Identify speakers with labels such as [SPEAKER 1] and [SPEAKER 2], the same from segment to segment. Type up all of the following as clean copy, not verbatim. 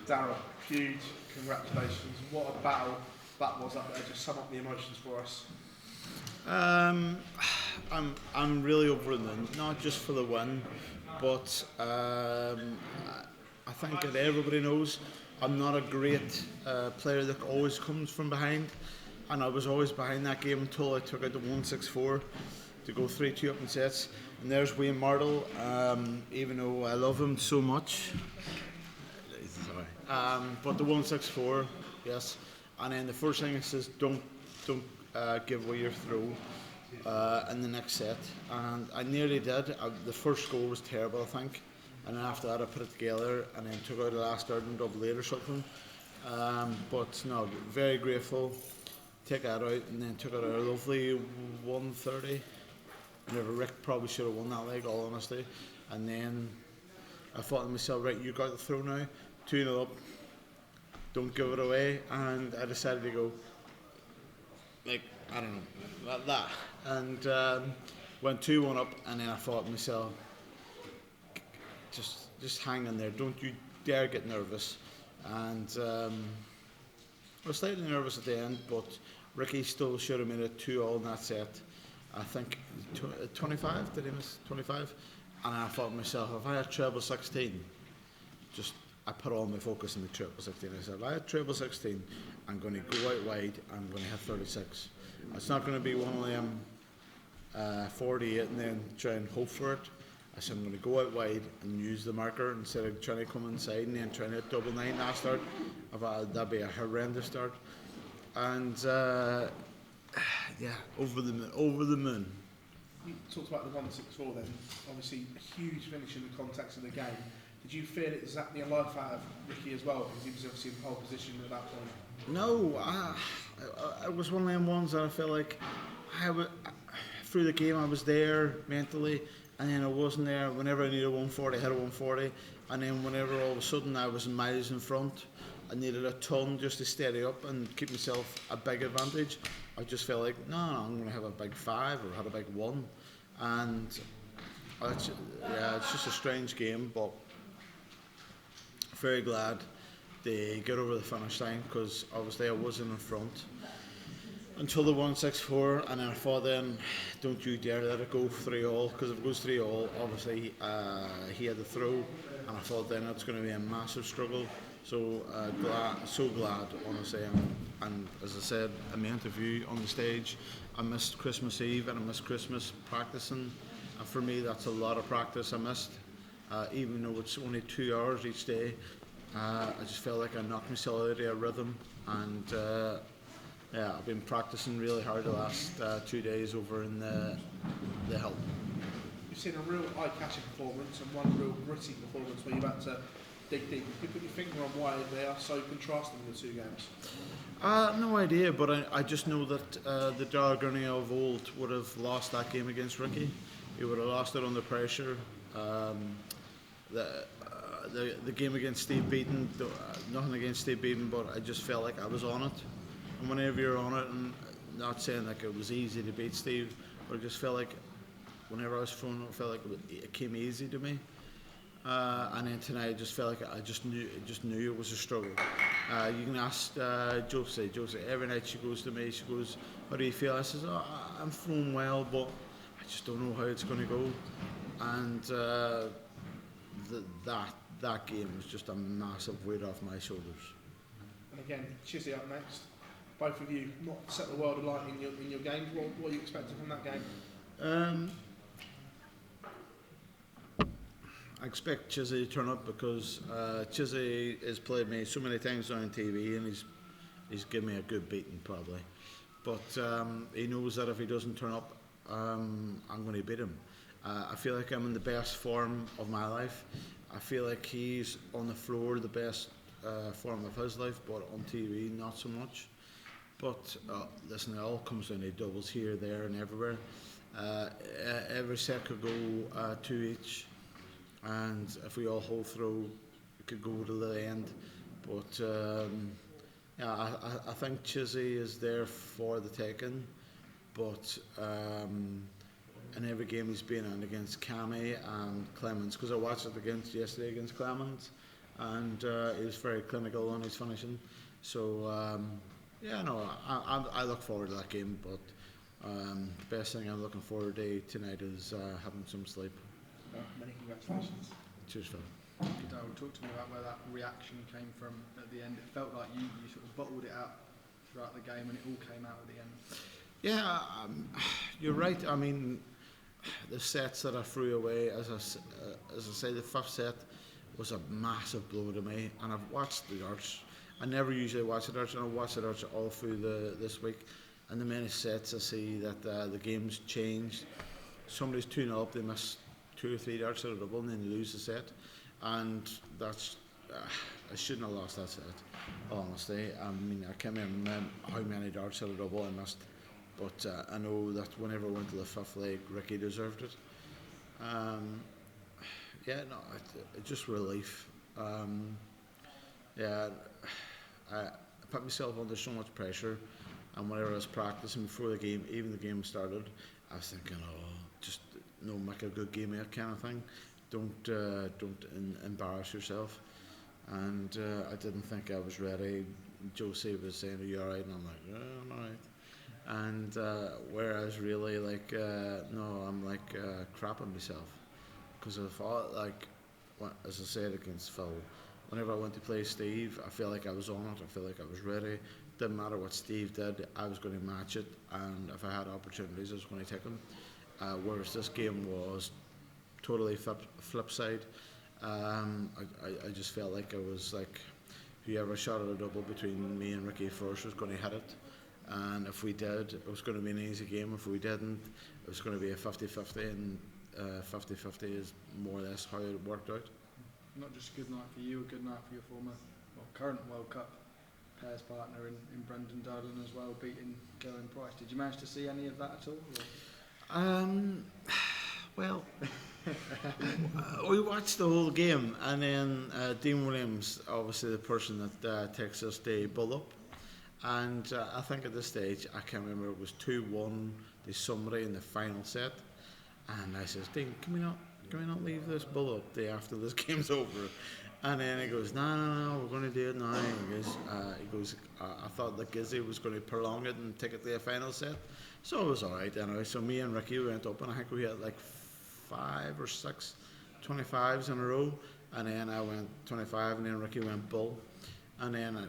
[SPEAKER 1] Daryl, huge congratulations. What a battle that was up there. Just sum up the emotions for us.
[SPEAKER 2] I'm really over the moon, not just for the win, but I think that everybody knows I'm not a great player that always comes from behind, and I was always behind that game until I took out the 164 to go 3-2 up in sets. And there's Wayne Martle, even though I love him so much. Sorry. But the 164, yes. And then the first thing it says, don't give away your throw in the next set. And I nearly did. The first goal was terrible, I think. And then after that, I put it together and then took out the last third and double eight or something. But no, very grateful. Take that out and then took out a lovely 130. Whenever Rick probably should have won that leg, all honesty. And then I thought to myself, right, you got the throw now, 2-0 up, don't give it away. And I decided to go, like, I don't know, like that. And went 2-1 up, and then I thought to myself, just hang in there, don't you dare get nervous. And I was slightly nervous at the end, but Ricky still should have made it 2-all in that set. I think 25, did he miss 25? And I thought to myself, if I had treble 16, I put all my focus on the treble 16. I said, if I had treble 16, I'm going to go out wide, I'm going to hit 36. It's not going to be one of them 48 and then try and hope for it. I said, I'm going to go out wide and use the marker instead of trying to come inside and then trying to hit double 9 last start. That'd be a horrendous start. And yeah, over the moon.
[SPEAKER 1] You talked about the 164 then, obviously a huge finish in the context of the game. Did you feel it zapped the life out of Ricky as well? Because he was obviously in pole position at that point.
[SPEAKER 2] No, it was one of them ones that I felt like through the game I was there mentally, and then I wasn't there. Whenever I needed a 140, I had a 140, and then whenever all of a sudden I was miles in front, I needed a ton just to steady up and keep myself a big advantage. I just felt like, no, I'm going to have a big 5 or had a big 1. And it's just a strange game, but very glad they get over the finish line because obviously I wasn't in front until the 164, and then I thought then, don't you dare let it go 3-all, because if it goes 3-all, obviously he had the throw, and I thought then it's going to be a massive struggle. So glad, honestly. And as I said in my interview on the stage, I missed Christmas Eve and I missed Christmas practicing. And for me, that's a lot of practice I missed. Even though it's only 2 hours each day, I just felt like I knocked myself out of a rhythm. And yeah, I've been practicing really hard the last 2 days over in the hill.
[SPEAKER 1] You've seen a real eye-catching performance and one real gritty performance where you've had to dig deep. Can you put your finger on why they are so contrasting in the two games?
[SPEAKER 2] No idea, but I just know that the Daryl Gurney of old would have lost that game against Ricky. He would have lost it under pressure. The game against Steve Beaton, nothing against Steve Beaton, but I just felt like I was on it. And whenever you're on it, and not saying like it was easy to beat Steve, but I just felt like whenever I was thrown, it felt like it came easy to me. And then tonight I just felt like I just knew it was a struggle. You can ask Josie every night. She goes to me, she goes, how do you feel? I says, I'm feeling well, but I just don't know how it's going to go. And that game was just a massive weight off my shoulders.
[SPEAKER 1] And again, CHIZZY up next. Both of you not set the world alight in your games. What are you expecting from that game?
[SPEAKER 2] I expect CHIZZY to turn up because CHIZZY has played me so many times on TV and he's given me a good beating probably. But he knows that if he doesn't turn up, I'm going to beat him. I feel like I'm in the best form of my life. I feel like he's on the floor the best form of his life, but on TV not so much. But listen, it all comes down to doubles here, there and everywhere. Every set could go 2 each. And if we all hold through, it could go to the end. But yeah, I think CHIZZY is there for the taking. But in every game he's been in against Cammy and Clemens, because I watched it yesterday against Clemens, and he was very clinical on his finishing. So I look forward to that game. But the best thing I'm looking forward to tonight is having some sleep.
[SPEAKER 1] Many congratulations.
[SPEAKER 2] Cheers, Phil.
[SPEAKER 3] Daryl, talk to me about where that reaction came from at the end. It felt like you sort of bottled it up throughout the game and it all came out at the end.
[SPEAKER 2] Yeah, you're right. I mean, the sets that I threw away, as I say, the fifth set was a massive blow to me. And I've watched the darts. I never usually watch the darts, and I've watched the darts all through this week. And the many sets I see that the game's changed. Somebody's 2-0 up, they miss 2 or 3 darts out of double, and then they lose the set. And that's I shouldn't have lost that set, honestly. I mean, I can't remember how many darts out of double I missed, but I know that whenever I went to the fifth leg, Ricky deserved it. Just relief. I put myself under so much pressure, and whenever I was practicing before the game, even the game started, I was thinking, just make a good game here, kind of thing. Don't embarrass yourself. And I didn't think I was ready. Josie was saying, "Are you all right?" And I'm like, "Yeah, I'm all right." And whereas really, no, I'm crapping myself, because I thought, as I said against Phil, whenever I went to play Steve, I feel like I was on it. I feel like I was ready. Didn't matter what Steve did, I was going to match it, and if I had opportunities, I was going to take them. Whereas this game was totally flip side. I just felt like I was whoever shot at a double between me and Ricky first was going to hit it, and if we did, it was going to be an easy game. If we didn't, it was going to be a 50-50, and 50-50 is more or less how it worked out.
[SPEAKER 3] Not just a good night for you, a good night for your current World Cup pairs partner in Brendan Dudlin as well, beating Gillian Price. Did you manage to see any of that at all?
[SPEAKER 2] Well, we watched the whole game, and then Dean Williams, obviously the person that takes us to bull up, and I think at this stage, I can't remember, it was 2-1 to somebody in the final set, and I says, "Dean, can we not leave this bull up day after this game's over?" And then he goes, no, we're going to do it now. He goes, I thought that CHIZZY was going to prolong it and take it to a final set. So it was all right anyway. So me and Ricky went up, and I think we had 5 or 6 25s in a row. And then I went 25, and then Ricky went bull. And then I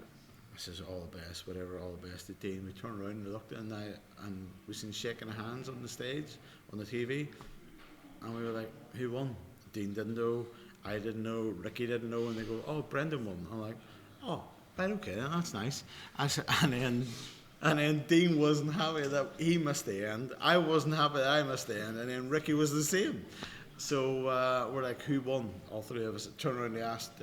[SPEAKER 2] says, all the best, whatever, all the best to Dean. We turned around and looked, and we seen shaking hands on the stage, on the TV. And we were like, who won? Dean didn't know. I didn't know, Ricky didn't know, and they go, "Oh, Brendan won." I'm like, "Oh, right, okay, that's nice." And then Dean wasn't happy that he missed the end. I wasn't happy that I missed the end, and then Ricky was the same. So we're like, "Who won?" All three of us turned around and asked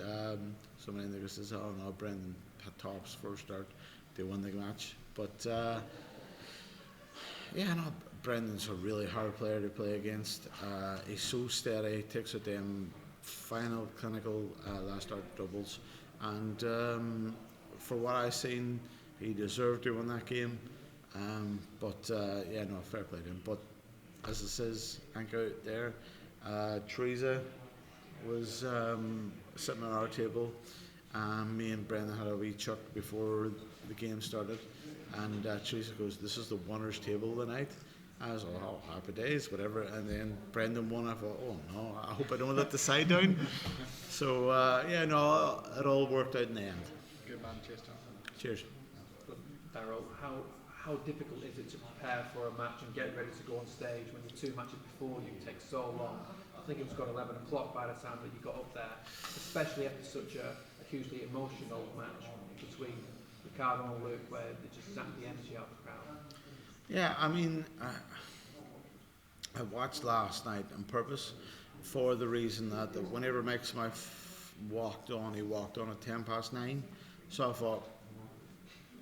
[SPEAKER 2] somebody, and they says, "Oh no, Brendan had tops first start. They won the match." But Brendan's a really hard player to play against. He's so steady, takes it them final clinical last start doubles, and for what I've seen, he deserved to win that game. Fair play to him. But as it says, Hank out there, Teresa was sitting on our table, and me and Brendan had a wee chuck before the game started, and Teresa goes, "This is the winners' table tonight." I was like, "Oh, happy days, whatever." And then Brendan won. I thought, "Oh no, I hope I don't let the side down." So it all worked out in the end.
[SPEAKER 3] Good man, cheers, Tom.
[SPEAKER 2] Cheers.
[SPEAKER 4] Daryl, how difficult is it to prepare for a match and get ready to go on stage when the 2 matches before you take so long? I think it was got 11 o'clock by the time that you got up there, especially after such a hugely emotional match between Ricardo and Luke, where they just zapped the energy out of the crowd.
[SPEAKER 2] Yeah, I mean, I watched last night on purpose for the reason that whenever Mike Smith walked on, he walked on at 9:10. So I thought,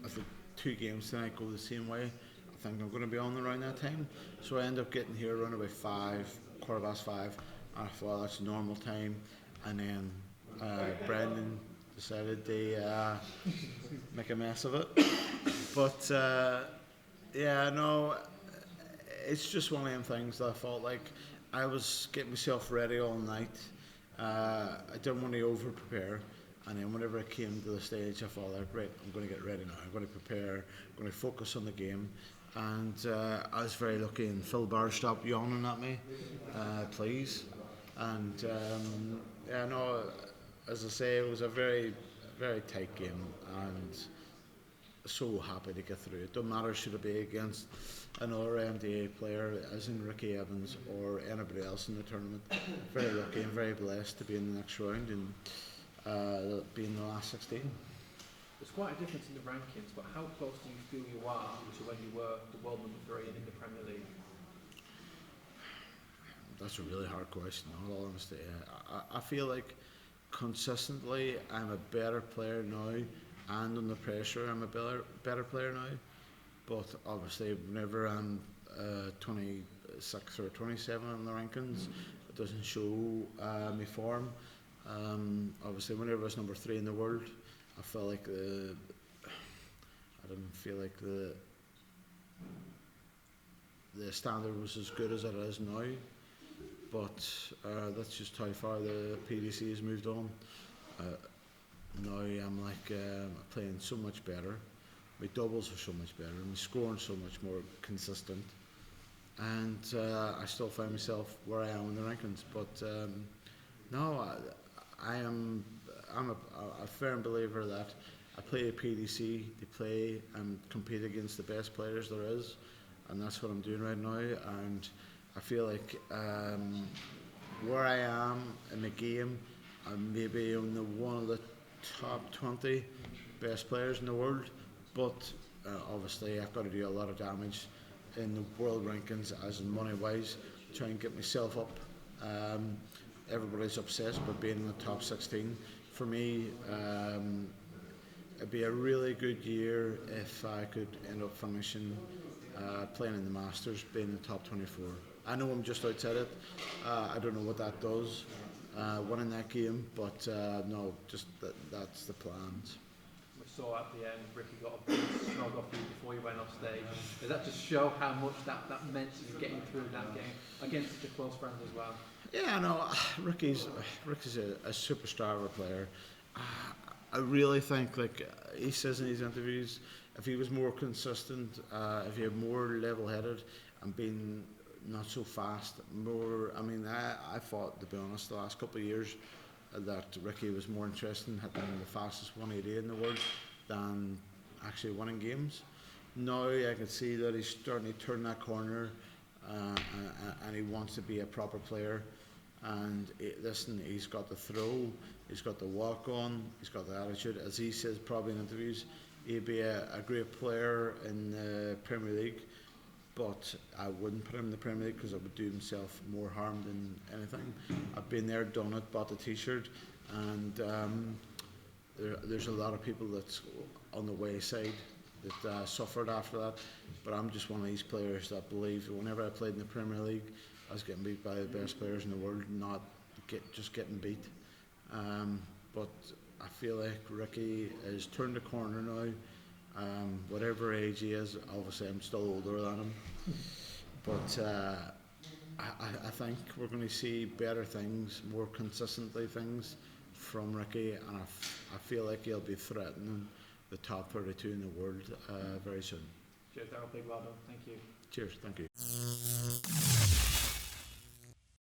[SPEAKER 2] if the 2 games tonight go the same way, I think I'm going to be on around that time. So I end up getting here around about 5:15, and I thought that's normal time. And then Brendan decided to make a mess of it. But it's just one of them things that I felt like I was getting myself ready all night. I didn't want to over prepare, And then whenever I came to the stage, I thought, like, right, I'm going to get ready now. I'm going to prepare. I'm going to focus on the game. And I was very lucky, and Phil Barr stopped yawning at me, please. And yeah, no, as I say, it was a very, very tight game, and so happy to get through it. Don't matter should it be against another MDA player, as in Ricky Evans or anybody else in the tournament. Very lucky and very blessed to be in the next round and be in the last 16.
[SPEAKER 4] There's quite a difference in the rankings, but how close do you feel you are to when you were the world number 3 and in the Premier League?
[SPEAKER 2] That's a really hard question, in all honesty. I feel like consistently I'm a better player now, and under pressure I'm a better player now. But obviously whenever I'm 26 or 27 in the rankings, it doesn't show my form. Obviously whenever I was number 3 in the world, I felt like I didn't feel like the standard was as good as it is now. But that's just how far the PDC has moved on. Now I'm like playing so much better. My doubles are so much better. My scoring so much more consistent. And I still find myself where I am in the rankings. But no, I'm a firm believer that I play a PDC to play and compete against the best players there is, and that's what I'm doing right now. And I feel like where I am in the game, I'm maybe on one of the top 20 best players in the world, but obviously I've got to do a lot of damage in the world rankings, as in money wise, try and get myself up. Everybody's obsessed with being in the top 16. For me, it'd be a really good year if I could end up finishing playing in the Masters, being in the top 24. I know I'm just outside it. I don't know what that does, winning that game, but no, just that's the plans.
[SPEAKER 4] We saw at the end, Ricky got a big snog off you before you went off stage. Does that just show how much that meant to you getting through that game against such a close friend as well?
[SPEAKER 2] Yeah, no, Ricky's a superstar of a player. I really think, like he says in his interviews, if he was more consistent, if he had more level-headed and been not so fast, more. I mean, I thought, to be honest, the last couple of years that Ricky was more interested in hitting the fastest 180 in the world than actually winning games. Now I can see that he's starting to turn that corner, and he wants to be a proper player. And listen, he's got the throw, he's got the walk on, he's got the attitude. As he says probably in interviews, he'd be a great player in the Premier League, but I wouldn't put him in the Premier League because it would do himself more harm than anything. I've been there, done it, bought the t-shirt, and there's a lot of people that's on the wayside that suffered after that. But I'm just one of these players that believe whenever I played in the Premier League, I was getting beat by the best players in the world, not just getting beat. But I feel like Ricky has turned the corner now. Whatever age he is, obviously I'm still older than him. But I think we're going to see better things, more consistently things from Ricky, and I feel like he'll be threatening the top 32 in the world very soon.
[SPEAKER 4] Cheers, Daryl. Big well done. Thank you.
[SPEAKER 2] Cheers. Thank you.